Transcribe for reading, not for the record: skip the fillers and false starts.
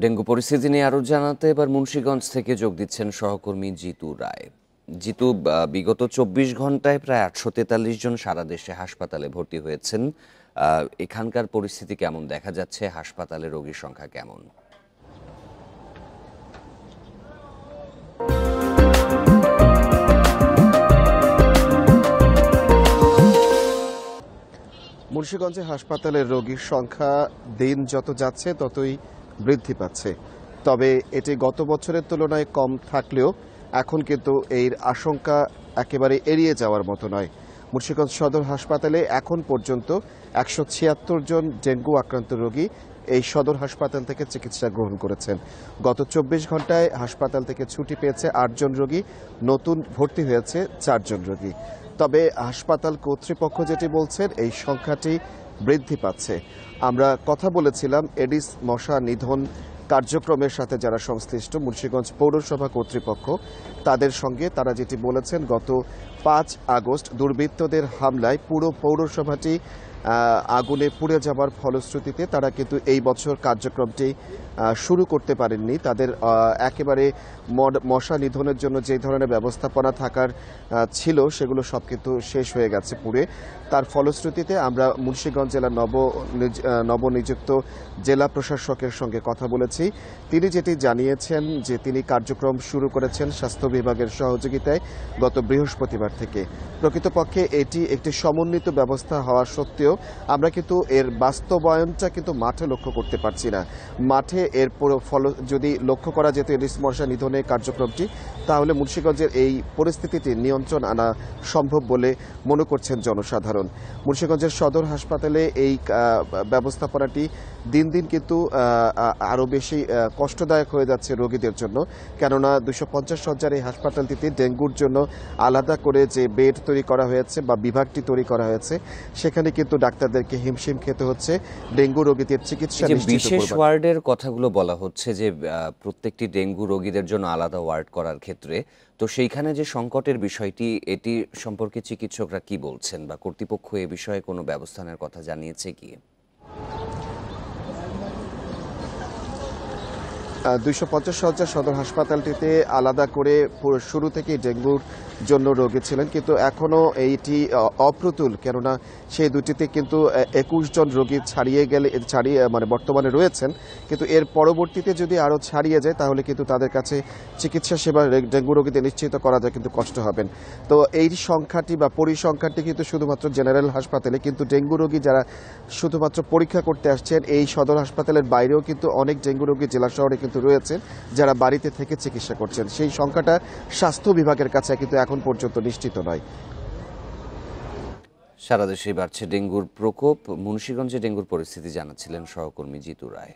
Dengue পরিস্থিতি নিয়ে আরও জানাতে এবার মুন্সিগঞ্জ থেকে যোগ দিচ্ছেন সহকর্মী জিতু রায়। জিতু, বিগত ২৪ ঘন্টায় প্রায় ৮৪৩ জন সারা দেশে হাসপাতালে ভর্তি হয়েছেন। এখানকার পরিস্থিতি কেমন দেখা যাচ্ছে? হাসপাতালে রোগীর সংখ্যা কেমন? মুন্সিগঞ্জে হাসপাতালের রোগীর সংখ্যা দিন যত যাচ্ছে ততই বৃদ্ধি পাচ্ছে। তবে এটি গত বছরের তুলনায় কম থাকলেও এখন কিন্তু এর আশঙ্কা একেবারে এড়িয়ে যাওয়ার মতো নয়। মুন্সিগঞ্জ সদর হাসপাতালে এখন পর্যন্ত ১৭৬ জন ডেঙ্গু আক্রান্ত রোগী এই সদর হাসপাতাল থেকে চিকিৎসা গ্রহণ করেছেন। গত ২৪ ঘন্টায় হাসপাতাল থেকে ছুটি পেয়েছে ৮ জন রোগী, নতুন ভর্তি হয়েছে ৪ জন রোগী। তবে হাসপাতাল কর্তৃপক্ষ যেটি বলছেন, এই সংখ্যাটি বৃদ্ধি পাচ্ছে। আমরা কথা বলেছিলাম এডিস মশা নিধন কার্যক্রমের সাথে যারা সংশ্লিষ্ট মুন্সিগঞ্জ পৌরসভা কর্তৃপক্ষ, তাদের সঙ্গে। তারা যেটি বলেছেন, গত ৫ আগস্ট দুর্বৃত্তদের হামলায় পুরো পৌরসভাটি আগুনে পুড়ে যাবার ফলশ্রুতিতে তারা কিন্তু এই বছর কার্যক্রমটি শুরু করতে পারেননি। তাদের একেবারে মশা নিধনের জন্য যে ধরনের ব্যবস্থাপনা থাকার ছিল সেগুলো সব কিন্তু শেষ হয়ে গেছে পুড়ে। তার ফলশ্রুতিতে আমরা মুন্সিগঞ্জ জেলার নবনিযুক্ত জেলা প্রশাসকের সঙ্গে কথা বলেছি। তিনি যেটি জানিয়েছেন যে তিনি কার্যক্রম শুরু করেছেন স্বাস্থ্য বিভাগের সহযোগিতায় গত বৃহস্পতিবার থেকে। প্রকৃতপক্ষে এটি একটি সমন্বিত ব্যবস্থা হওয়া সত্ত্বেও আমরা কিন্তু এর বাস্তবায়নটা কিন্তু মাঠে লক্ষ্য করতে পারছি না। মাঠে এর ফল যদি লক্ষ্য করা যেত এডিস মশা নিধনের কার্যক্রমটি, তাহলে মুন্সিগঞ্জের এই পরিস্থিতিটি নিয়ন্ত্রণ আনা সম্ভব বলে মনে করছেন জনসাধারণ। মুন্সিগঞ্জের সদর হাসপাতালে এই ব্যবস্থাপনাটি দিন দিন কিন্তু আরও বেশি কষ্টদায়ক হয়ে যাচ্ছে রোগীদের জন্য। কেননা ২৫০ শয্যার এই হাসপাতালটিতে ডেঙ্গুর জন্য আলাদা করে যে বেড তৈরি করা হয়েছে বা বিভাগটি তৈরি করা হয়েছে, সেখানে কিন্তু ডাক্তারদেরকে হিমশিম খেতে হচ্ছে ডেঙ্গু রোগীদের চিকিৎসা নিশ্চিত করবার। বিশেষ ওয়ার্ডের কথাগুলো বলা হচ্ছে যে প্রত্যেকটি ডেঙ্গু রোগীদের জন্য আলাদা ওয়ার্ড করার ক্ষেত্রে, তো সেইখানে যে সংকটের বিষয়টি, এটি সম্পর্কে চিকিৎসকরা কি বলছেন বা কর্তৃপক্ষ এ বিষয়ে কোনো ব্যবস্থা নেওয়ার কথা জানিয়েছে কি? ২৫০ শয্যার সদর হাসপাতালটিতে আলাদা করে শুরু থেকেই ডেঙ্গুর জন্য রোগী ছিলেন, কিন্তু এখনও এইটি অপ্রতুল। কেননা সেই দুটিতে কিন্তু ২১ জন রোগী ছাড়িয়ে মানে বর্তমানে রয়েছেন, কিন্তু এর পরবর্তীতে যদি আরও ছাড়িয়ে যায় তাহলে কিন্তু তাদের কাছে চিকিৎসা সেবা ডেঙ্গু রোগীদের নিশ্চিত করা যায় কিন্তু কষ্ট হবেন। তো এই সংখ্যাটি বা পরিসংখ্যানটি কিন্তু শুধুমাত্র জেনারেল হাসপাতালে, কিন্তু ডেঙ্গু রোগী যারা শুধুমাত্র পরীক্ষা করতে আসছেন এই সদর হাসপাতালের বাইরেও কিন্তু অনেক ডেঙ্গু রোগী জেলা শহরে কিন্তু রয়েছেন যারা বাড়িতে থেকে চিকিৎসা করছেন। সেই সংখ্যাটা স্বাস্থ্য বিভাগের কাছে কিন্তু এখন পর্যন্ত নিশ্চিত নয়। সারা দেশেই বাড়ছে ডেঙ্গুর প্রকোপ। মুন্সিগঞ্জে ডেঙ্গুর পরিস্থিতি জানাচ্ছিলেন সহকর্মী জিতু রায়।